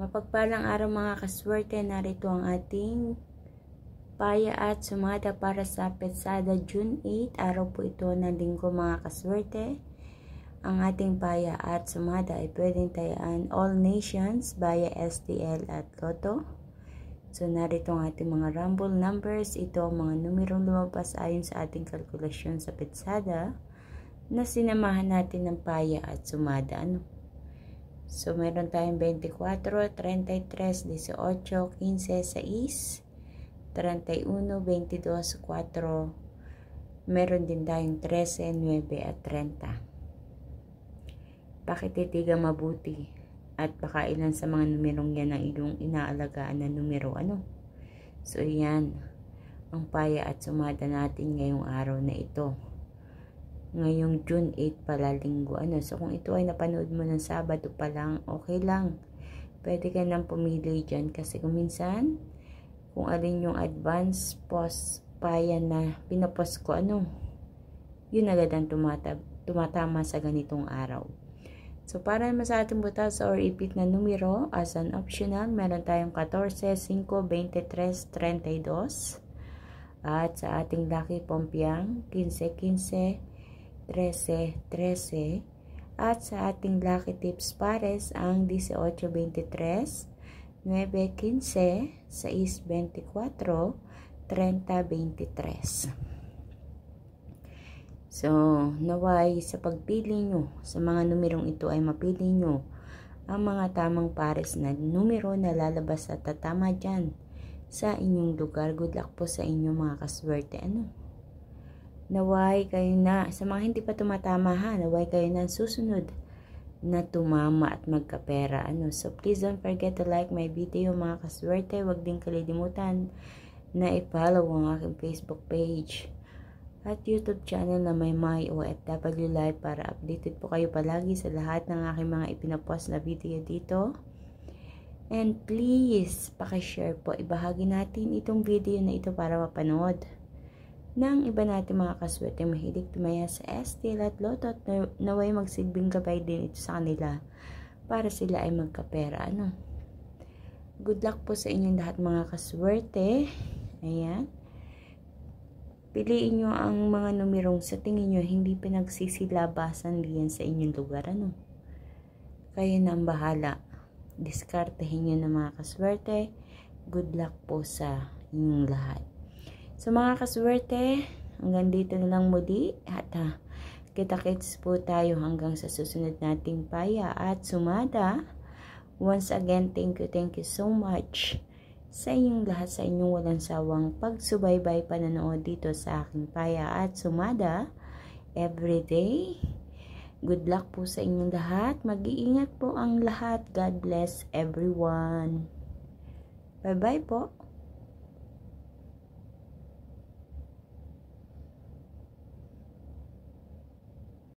Mapagpalang araw mga kaswerte, narito ang ating paya at sumada para sa Petsada June 8. Araw po ito ng linggo mga kaswerte. Ang ating paya at sumada ay pwedeng tayaan all nations via STL at Lotto. So narito ang ating mga rumble numbers. Ito ang mga numerong lumabas ayon sa ating kalkulasyon sa Petsada na sinamahan natin ng paya at sumada. So, meron tayong 24, 33, 18, 15, 6, 31, 22, 4. Meron din tayong 13, 9, at 30. Pakititigan mabuti at baka ilan sa mga numerong yan ang iyong inaalagaan na numero. So, yan ang paya at sumada natin ngayong araw na ito. Ngayong June 8 pala, linggo. So, kung ito ay napanood mo ng Sabado pa lang, okay lang. Pwede ka nang pumili dyan. Kasi kung minsan, kung alin yung advance post paya na pinapost ko, yun agad ang tumatama sa ganitong araw. So, para naman sa ating butas or ipit na numero, as an optional, meron tayong 14, 5, 23, 32. At sa ating lucky pompiang, 15, 15, 13, 13. At sa ating lucky tips pares ang 18, 23, 9, 15, 6, 24, 30, 23. So, naway sa pagpili nyo sa mga numerong ito ay mapili nyo ang mga tamang pares na numero na lalabas at tatama dyan sa inyong lugar. Good luck po sa inyo mga kaswerte. Naway kayo na, sa mga hindi pa tumatama naway kayo na susunod na tumama at magkapera. So please don't forget to like my video mga kaswerte. Huwag din kalilimutan na i-follow ang aking Facebook page at YouTube channel na may OFW Live para updated po kayo palagi sa lahat ng aking mga ipinapost na video dito. And please, pakishare po. Ibahagi natin itong video na ito para mapanood ng iba natin mga kaswerte mahilig tumaya sa STL at Lotto at naway magsilbing gabay din ito sa kanila para sila ay magkapera. Good luck po sa inyong lahat mga kaswerte. Ayan. Piliin nyo ang mga numerong sa tingin nyo hindi pinagsisilabasan diyan sa inyong lugar. Kayo na ang bahala. Diskartehin nyo na mga kaswerte. Good luck po sa inyong lahat. So mga kaswerte, hanggang dito na lang muli at kita-kits po tayo hanggang sa susunod nating paya at sumada. Once again, thank you so much sa inyong lahat, sa inyong walang sawang pagsubaybay panonood dito sa aking paya at sumada everyday. Good luck po sa inyong lahat. Mag-iingat po ang lahat. God bless everyone. Bye-bye po.